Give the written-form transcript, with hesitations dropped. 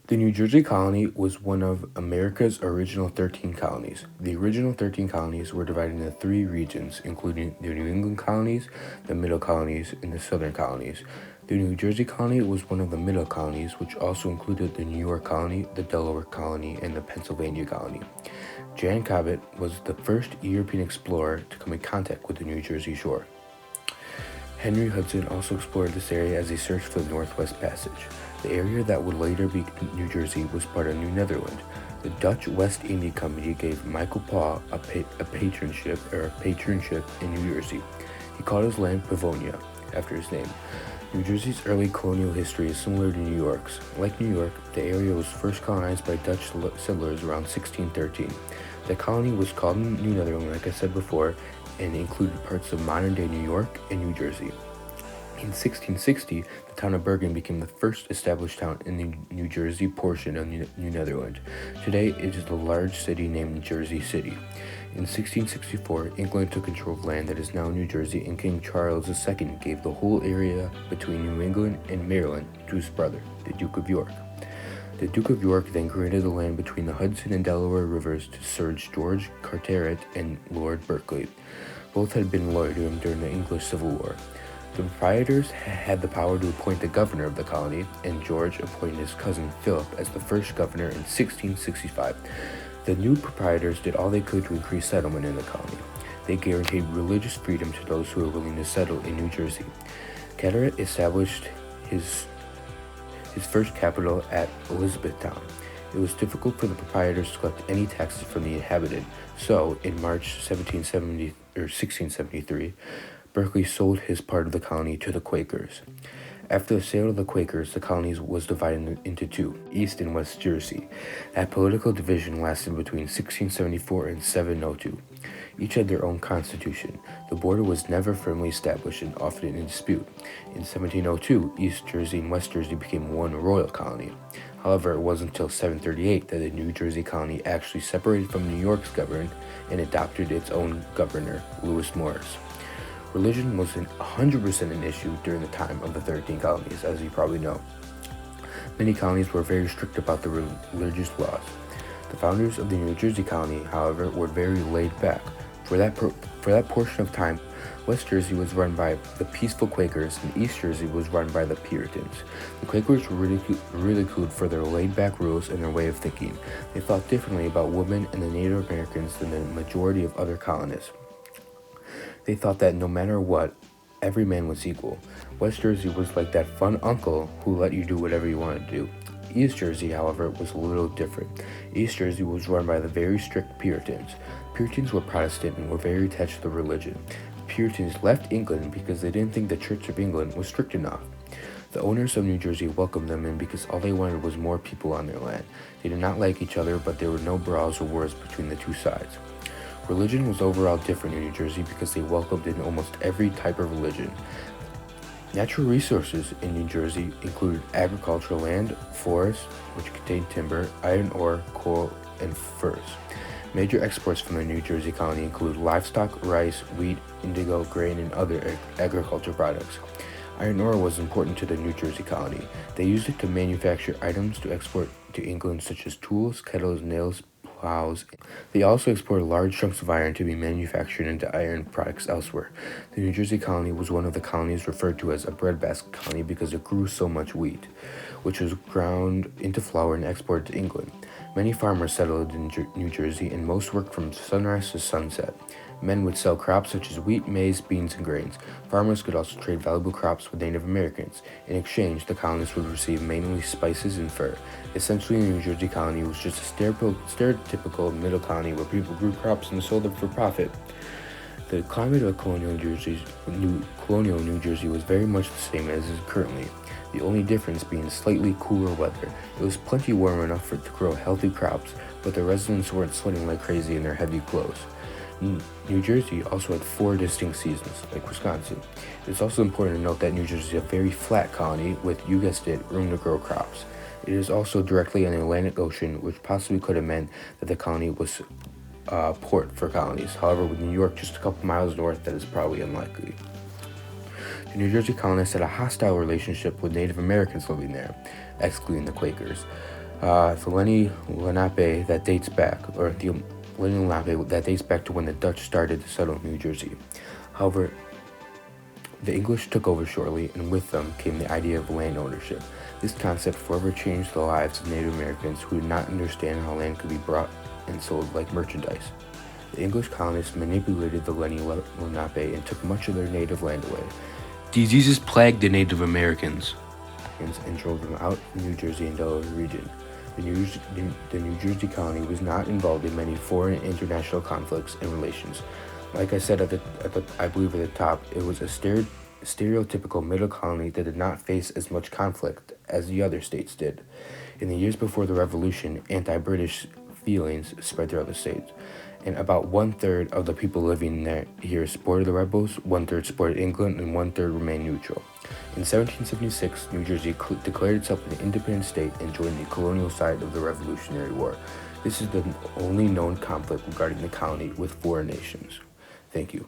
The New Jersey colony was one of America's original 13 colonies. The original 13 colonies were divided into three regions, including the New England colonies, the Middle colonies, and the Southern colonies. The New Jersey colony was one of the Middle colonies, which also included the New York colony, the Delaware colony, and the Pennsylvania colony. Jan Cobbett was the first European explorer to come in contact with the New Jersey shore. Henry Hudson also explored this area as he searched for the Northwest Passage. The area that would later be New Jersey was part of New Netherland. The Dutch West India Company gave Michael Paul a patronship in New Jersey. He called his land Pavonia, after his name. New Jersey's early colonial history is similar to New York's. Like New York, the area was first colonized by Dutch settlers around 1613. The colony was called New Netherland, like I said before, and included parts of modern-day New York and New Jersey. In 1660, the town of Bergen became the first established town in the New Jersey portion of New Netherland. Today, it is a large city named Jersey City. In 1664, England took control of land that is now New Jersey, and King Charles II gave the whole area between New England and Maryland to his brother, the Duke of York. The Duke of York then granted the land between the Hudson and Delaware rivers to Sir George Carteret and Lord Berkeley. Both had been loyal to him during the English Civil War. The proprietors had the power to appoint the governor of the colony, and George appointed his cousin Philip as the first governor in 1665. The new proprietors did all they could to increase settlement in the colony. They guaranteed religious freedom to those who were willing to settle in New Jersey. Carteret established his first capital at Elizabethtown. It was difficult for the proprietors to collect any taxes from the inhabited, so in March 1673, Berkeley sold his part of the colony to the Quakers. After the sale of the Quakers, the colony was divided into two, East and West Jersey. That political division lasted between 1674 and 702. Each had their own constitution. The border was never firmly established and often in dispute. In 1702, East Jersey and West Jersey became one royal colony. However, it wasn't until 738 that the New Jersey colony actually separated from New York's government and adopted its own governor, Lewis Morris. Religion wasn't 100% an issue during the time of the 13 colonies, as you probably know. Many colonies were very strict about the religious laws. The founders of the New Jersey colony, however, were very laid back. For that portion of time, West Jersey was run by the peaceful Quakers, and East Jersey was run by the Puritans. The Quakers were ridiculed for their laid-back rules and their way of thinking. They thought differently about women and the Native Americans than the majority of other colonists. They thought that no matter what, every man was equal. West Jersey was like that fun uncle who let you do whatever you wanted to do. East Jersey, however, was a little different. East Jersey was run by the very strict Puritans. Puritans were Protestant and were very attached to the religion. The Puritans left England because they didn't think the Church of England was strict enough. The owners of New Jersey welcomed them in because all they wanted was more people on their land. They did not like each other, but there were no brawls or wars between the two sides. Religion was overall different in New Jersey because they welcomed in almost every type of religion. Natural resources in New Jersey included agricultural land, forests, which contained timber, iron ore, coal, and furs. Major exports from the New Jersey colony include livestock, rice, wheat, indigo, grain, and other agricultural products. Iron ore was important to the New Jersey colony. They used it to manufacture items to export to England such as tools, kettles, nails, plows. They also exported large chunks of iron to be manufactured into iron products elsewhere. The New Jersey colony was one of the colonies referred to as a breadbasket colony because it grew so much wheat, which was ground into flour and exported to England. Many farmers settled in New Jersey, and most worked from sunrise to sunset. Men would sell crops such as wheat, maize, beans, and grains. Farmers could also trade valuable crops with Native Americans. In exchange, the colonists would receive mainly spices and fur. Essentially, the New Jersey colony was just a stereotypical middle colony where people grew crops and sold them for profit. The climate of colonial New Jersey was very much the same as is currently, the only difference being slightly cooler weather. It was plenty warm enough to grow healthy crops, but the residents weren't sweating like crazy in their heavy clothes. New Jersey also had 4 distinct seasons, like Wisconsin. It's also important to note that New Jersey is a very flat colony with, you guessed it, room to grow crops. It is also directly on the Atlantic Ocean, which possibly could have meant that the colony was a port for colonies. However, with New York just a couple miles north, that is probably unlikely. The New Jersey colonists had a hostile relationship with Native Americans living there, excluding the Quakers. The Lenni Lenape that dates back, or the Lenni Lenape that dates back to when the Dutch started to settle New Jersey. However, the English took over shortly, and with them came the idea of land ownership. This concept forever changed the lives of Native Americans who did not understand how land could be brought and sold like merchandise. The English colonists manipulated the Lenni Lenape and took much of their native land away. Diseases plagued the Native Americans and drove them out of the New Jersey and Delaware region. The New Jersey colony was not involved in many foreign and international conflicts and relations. Like I said I believe at the top, it was a stereotypical middle colony that did not face as much conflict as the other states did. In the years before the Revolution, anti-British feelings spread throughout the state, and about 1/3 of the people living here supported the rebels, 1/3 supported England, and 1/3 remained neutral. In 1776, New Jersey declared itself an independent state and joined the colonial side of the Revolutionary War. This is the only known conflict regarding the colony with foreign nations. Thank you.